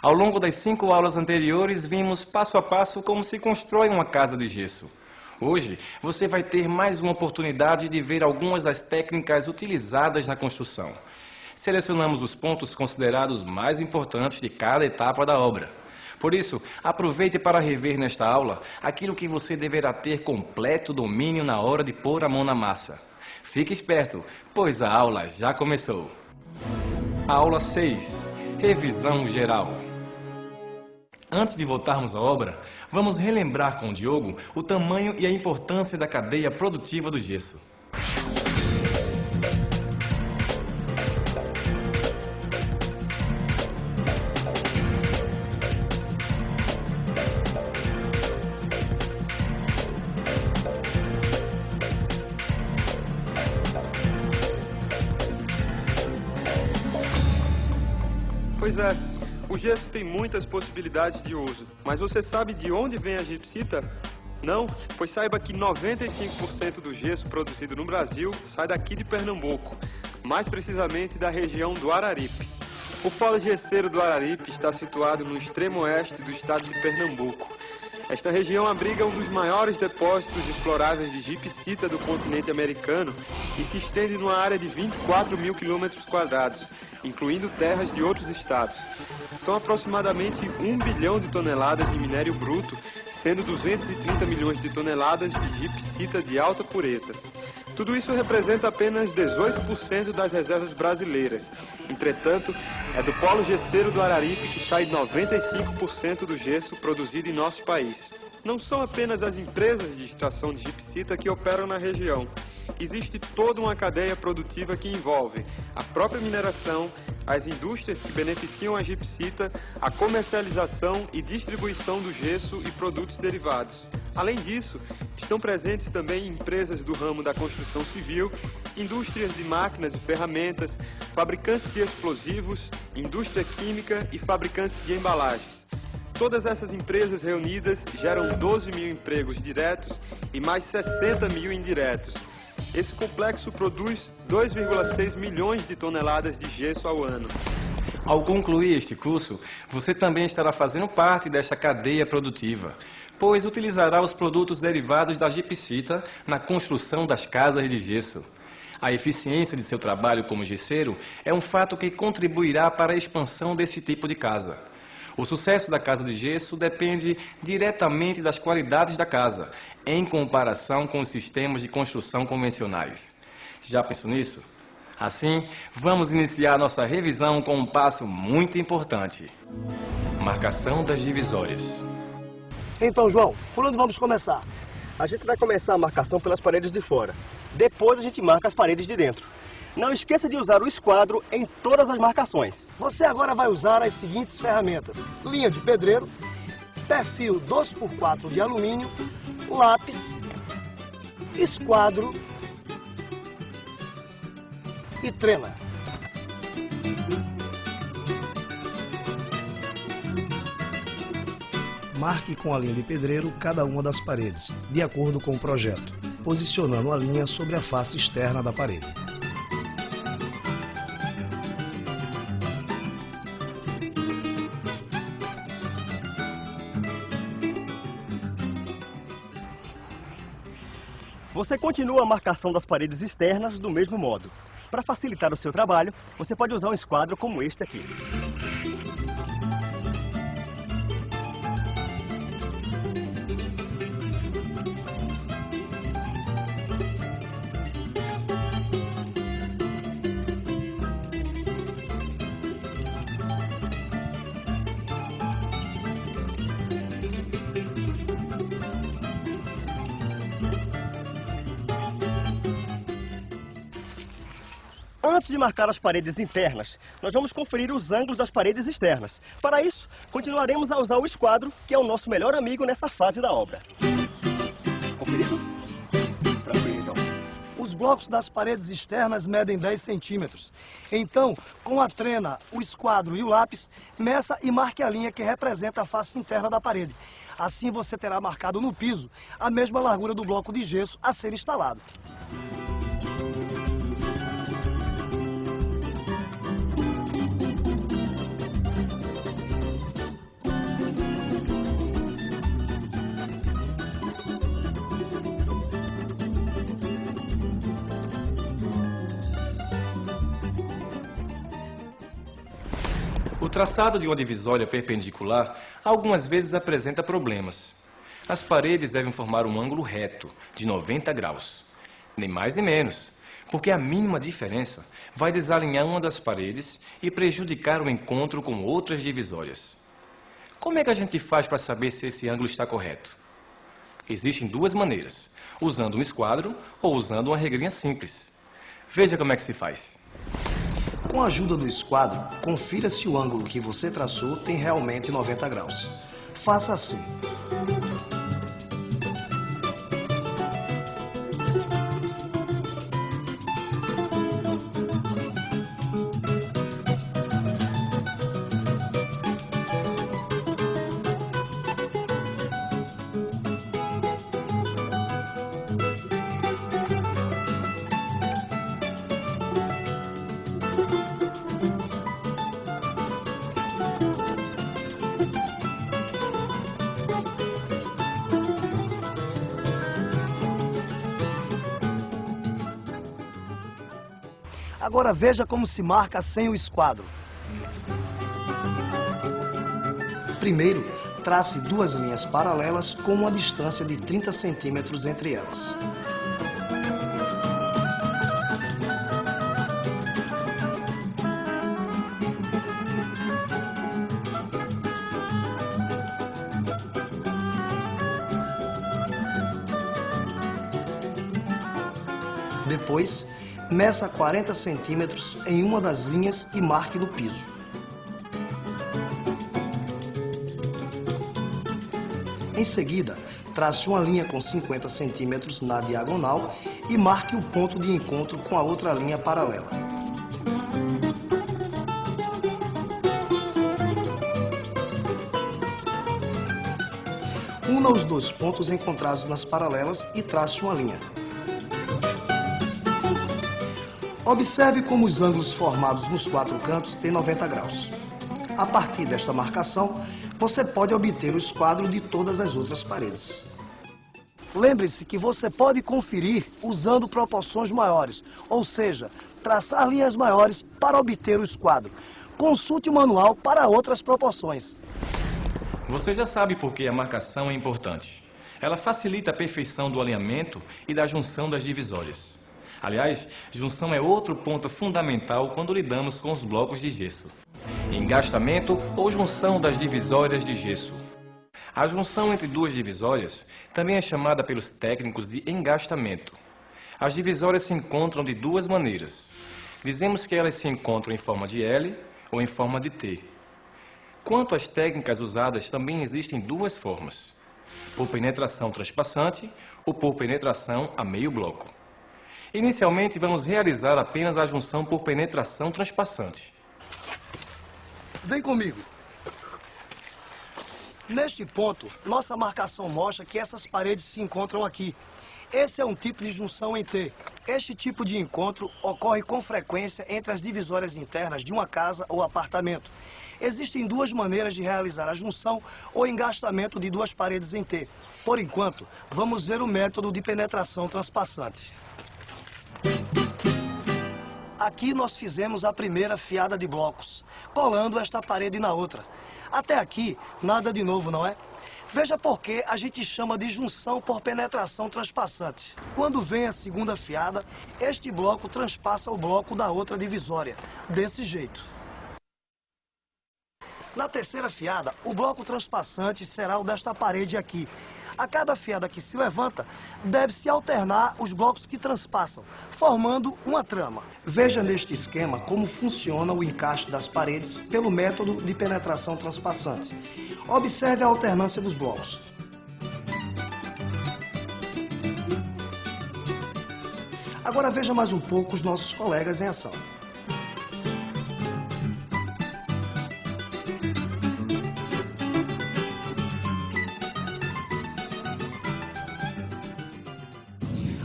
Ao longo das 5 aulas anteriores, vimos passo a passo como se constrói uma casa de gesso. Hoje, você vai ter mais uma oportunidade de ver algumas das técnicas utilizadas na construção. Selecionamos os pontos considerados mais importantes de cada etapa da obra. Por isso, aproveite para rever nesta aula aquilo que você deverá ter completo domínio na hora de pôr a mão na massa. Fique esperto, pois a aula já começou. Aula 6. Revisão geral. Antes de voltarmos à obra, vamos relembrar com o Diogo o tamanho e a importância da cadeia produtiva do gesso. Pois é, o gesso tem muitas possibilidades de uso, mas você sabe de onde vem a gipsita? Não? Pois saiba que 95% do gesso produzido no Brasil sai daqui de Pernambuco, mais precisamente da região do Araripe. O Polo Gesseiro do Araripe está situado no extremo oeste do estado de Pernambuco. Esta região abriga um dos maiores depósitos exploráveis de gipsita do continente americano e se estende numa área de 24 mil quilômetros quadrados, incluindo terras de outros estados. São aproximadamente 1 bilhão de toneladas de minério bruto, sendo 230 milhões de toneladas de gipsita de alta pureza. Tudo isso representa apenas 18% das reservas brasileiras. Entretanto, é do Polo Gesseiro do Araripe que sai 95% do gesso produzido em nosso país. Não são apenas as empresas de extração de gipsita que operam na região. Existe toda uma cadeia produtiva que envolve a própria mineração, as indústrias que beneficiam a gipsita, a comercialização e distribuição do gesso e produtos derivados. Além disso, estão presentes também empresas do ramo da construção civil, indústrias de máquinas e ferramentas, fabricantes de explosivos, indústria química e fabricantes de embalagens. Todas essas empresas reunidas geram 12 mil empregos diretos e mais 60 mil indiretos. Esse complexo produz 2,6 milhões de toneladas de gesso ao ano. Ao concluir este curso, você também estará fazendo parte desta cadeia produtiva, pois utilizará os produtos derivados da gipsita na construção das casas de gesso. A eficiência de seu trabalho como gesseiro é um fato que contribuirá para a expansão desse tipo de casa. O sucesso da casa de gesso depende diretamente das qualidades da casa, em comparação com os sistemas de construção convencionais. Já pensou nisso? Assim, vamos iniciar nossa revisão com um passo muito importante: marcação das divisórias. Então, João, por onde vamos começar? A gente vai começar a marcação pelas paredes de fora. Depois a gente marca as paredes de dentro. Não esqueça de usar o esquadro em todas as marcações. Você agora vai usar as seguintes ferramentas: linha de pedreiro, perfil 2x4 de alumínio, lápis, esquadro e trena. Marque com a linha de pedreiro cada uma das paredes, de acordo com o projeto, posicionando a linha sobre a face externa da parede. Você continua a marcação das paredes externas do mesmo modo. Para facilitar o seu trabalho, você pode usar um esquadro como este aqui. Antes de marcar as paredes internas, nós vamos conferir os ângulos das paredes externas. Para isso, continuaremos a usar o esquadro, que é o nosso melhor amigo nessa fase da obra. Conferido? Tranquilo, então. Os blocos das paredes externas medem 10 centímetros. Então, com a trena, o esquadro e o lápis, meça e marque a linha que representa a face interna da parede. Assim você terá marcado no piso a mesma largura do bloco de gesso a ser instalado. O traçado de uma divisória perpendicular algumas vezes apresenta problemas. As paredes devem formar um ângulo reto, de 90 graus. Nem mais nem menos, porque a mínima diferença vai desalinhar uma das paredes e prejudicar o encontro com outras divisórias. Como é que a gente faz para saber se esse ângulo está correto? Existem duas maneiras, usando um esquadro ou usando uma regrinha simples. Veja como é que se faz. Com a ajuda do esquadro, confira se o ângulo que você traçou tem realmente 90 graus. Faça assim. Agora veja como se marca sem o esquadro. Primeiro, trace duas linhas paralelas com uma distância de 30 centímetros entre elas. Depois, meça 40 centímetros em uma das linhas e marque no piso. Em seguida, trace uma linha com 50 centímetros na diagonal e marque o ponto de encontro com a outra linha paralela. Una os dois pontos encontrados nas paralelas e trace uma linha. Observe como os ângulos formados nos quatro cantos têm 90 graus. A partir desta marcação, você pode obter o esquadro de todas as outras paredes. Lembre-se que você pode conferir usando proporções maiores, ou seja, traçar linhas maiores para obter o esquadro. Consulte o manual para outras proporções. Você já sabe por que a marcação é importante. Ela facilita a perfeição do alinhamento e da junção das divisórias. Aliás, junção é outro ponto fundamental quando lidamos com os blocos de gesso. Engastamento ou junção das divisórias de gesso. A junção entre duas divisórias também é chamada pelos técnicos de engastamento. As divisórias se encontram de duas maneiras. Dizemos que elas se encontram em forma de L ou em forma de T. Quanto às técnicas usadas, também existem duas formas: por penetração transpassante ou por penetração a meio bloco. Inicialmente, vamos realizar apenas a junção por penetração transpassante. Vem comigo. Neste ponto, nossa marcação mostra que essas paredes se encontram aqui. Esse é um tipo de junção em T. Este tipo de encontro ocorre com frequência entre as divisórias internas de uma casa ou apartamento. Existem duas maneiras de realizar a junção ou engastamento de duas paredes em T. Por enquanto, vamos ver o método de penetração transpassante. Aqui nós fizemos a primeira fiada de blocos, colando esta parede na outra. Até aqui, nada de novo, não é? Veja por que a gente chama de junção por penetração transpassante. Quando vem a segunda fiada, este bloco transpassa o bloco da outra divisória, desse jeito. Na terceira fiada, o bloco transpassante será o desta parede aqui. A cada fiada que se levanta, deve-se alternar os blocos que transpassam, formando uma trama. Veja neste esquema como funciona o encaixe das paredes pelo método de penetração transpassante. Observe a alternância dos blocos. Agora veja mais um pouco os nossos colegas em ação.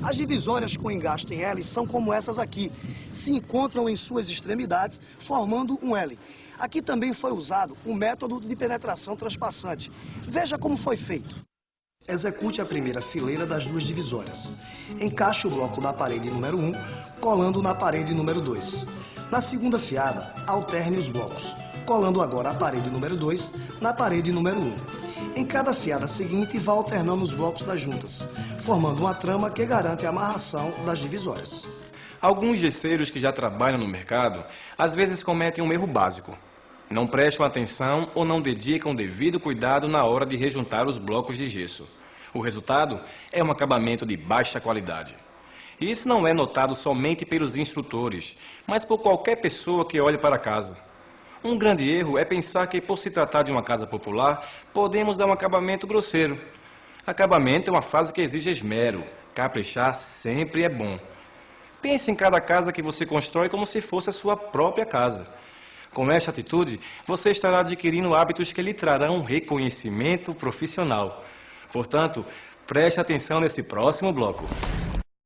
As divisórias com engaste em L são como essas aqui. Se encontram em suas extremidades, formando um L. Aqui também foi usado o método de penetração transpassante. Veja como foi feito. Execute a primeira fileira das duas divisórias. Encaixe o bloco da parede número 1, colando na parede número 2. Na segunda fiada, alterne os blocos, colando agora a parede número 2 na parede número 1. Em cada fiada seguinte, vá alternando os blocos das juntas, formando uma trama que garante a amarração das divisórias. Alguns gesseiros que já trabalham no mercado, às vezes cometem um erro básico. Não prestam atenção ou não dedicam devido cuidado na hora de rejuntar os blocos de gesso. O resultado é um acabamento de baixa qualidade. E isso não é notado somente pelos instrutores, mas por qualquer pessoa que olhe para a casa. Um grande erro é pensar que, por se tratar de uma casa popular, podemos dar um acabamento grosseiro. Acabamento é uma fase que exige esmero. Caprichar sempre é bom. Pense em cada casa que você constrói como se fosse a sua própria casa. Com esta atitude, você estará adquirindo hábitos que lhe trarão reconhecimento profissional. Portanto, preste atenção nesse próximo bloco.